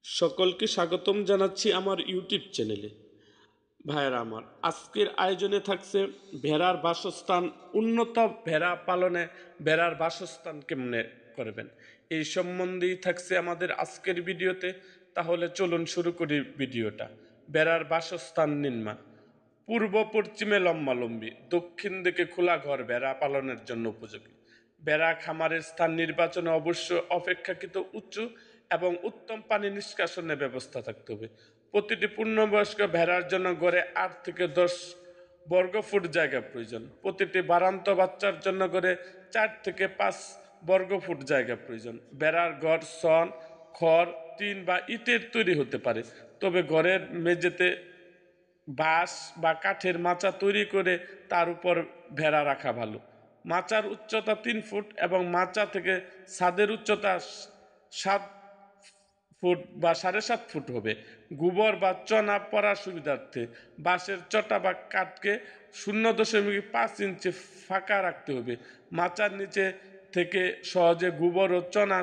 সকলকে স্বাগতম জানাচ্ছি আমার ইউটিউব চ্যানেলে। ভাইয়েরা আমার, আজকের আয়োজনে থাকছে ভেড়ার বাসস্থান, উন্নত ভেড়া পালনে ভেড়ার বাসস্থান কেমনে করবেন এই সম্বন্ধেই থাকছে আমাদের আজকের ভিডিওতে। তাহলে চলুন শুরু করি ভিডিওটা। ভেড়ার বাসস্থান নির্মাণ: পূর্ব পশ্চিমে লম্বালম্বি, দক্ষিণ দিকে খোলা ঘর ভেড়া পালনের জন্য উপযোগী। ভেড়া খামারের স্থান নির্বাচনে অবশ্য অপেক্ষাকৃত উঁচু এবং উত্তম পানি নিষ্কাশনের ব্যবস্থা থাকতে হবে। প্রতিটি পূর্ণবয়স্ক ভেড়ার জন্য গড়ে 8 থেকে 10 বর্গফুট জায়গা প্রয়োজন। প্রতিটি বারান্ত বাচ্চার জন্য গড়ে 4 থেকে 5 বর্গফুট জায়গা প্রয়োজন। ভেড়ার ঘর শন, খড়, টিন বা ইটের তৈরি হতে পারে, তবে ঘরের মেঝেতে বাঁশ বা কাঠের মাচা তৈরি করে তার উপর ভেড়া রাখা ভালো। মাচার উচ্চতা 3 ফুট এবং মাচা থেকে ছাদের উচ্চতা 7 ফুট বা 7.5 ফুট হবে। গোবর বা চনা পড়ার সুবিধার্থে বাঁশের চটা বা কাঠকে 0.5 ইঞ্চি ফাঁকা রাখতে হবে। মাচার নিচে থেকে সহজে গোবর ও চনা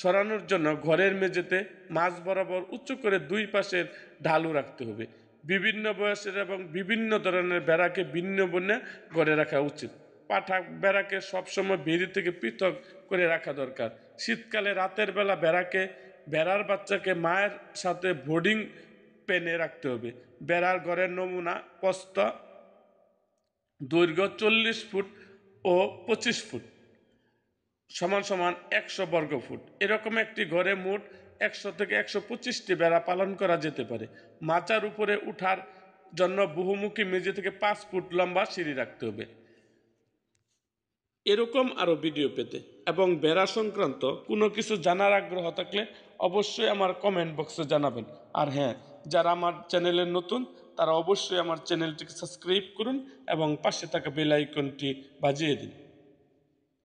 সরানোর জন্য ঘরের মেঝেতে মাঝ বরাবর উঁচু করে 2 পাশের ঢালু রাখতে হবে। বিভিন্ন বয়সের এবং বিভিন্ন ধরনের ভেড়াকে ভিন্ন ভিন্ন ঘরে রাখা উচিত। পাঠা ভেড়াকে সবসময় ভেড়ি থেকে পৃথক করে রাখা দরকার। শীতকালে রাতের বেলা ভেড়ার বাচ্চাকে মায়ের সাথে বোর্ডিং পেনে রাখতে হবে। ভেড়ার ঘরের নমুনা প্রস্থ দৈর্ঘ্য 40 ফুট ও 25 ফুট সমান সমান 100 বর্গফুট। এরকম একটি ঘরে মোট 100 থেকে 125টি ভেড়া পালন করা যেতে পারে। মাচার উপরে উঠার জন্য বহুমুখী মেঝে থেকে 5 ফুট লম্বা সিঁড়ি রাখতে হবে। এরকম আরও ভিডিও পেতে এবং ভেড়া সংক্রান্ত কোনো কিছু জানার আগ্রহ থাকলে অবশ্যই আমার কমেন্ট বক্সে জানাবেন। আর হ্যাঁ, যারা আমার চ্যানেলে নতুন তারা অবশ্যই আমার চ্যানেলটিকে সাবস্ক্রাইব করুন এবং পাশে থাকা বেল আইকনটি বাজিয়ে দিন।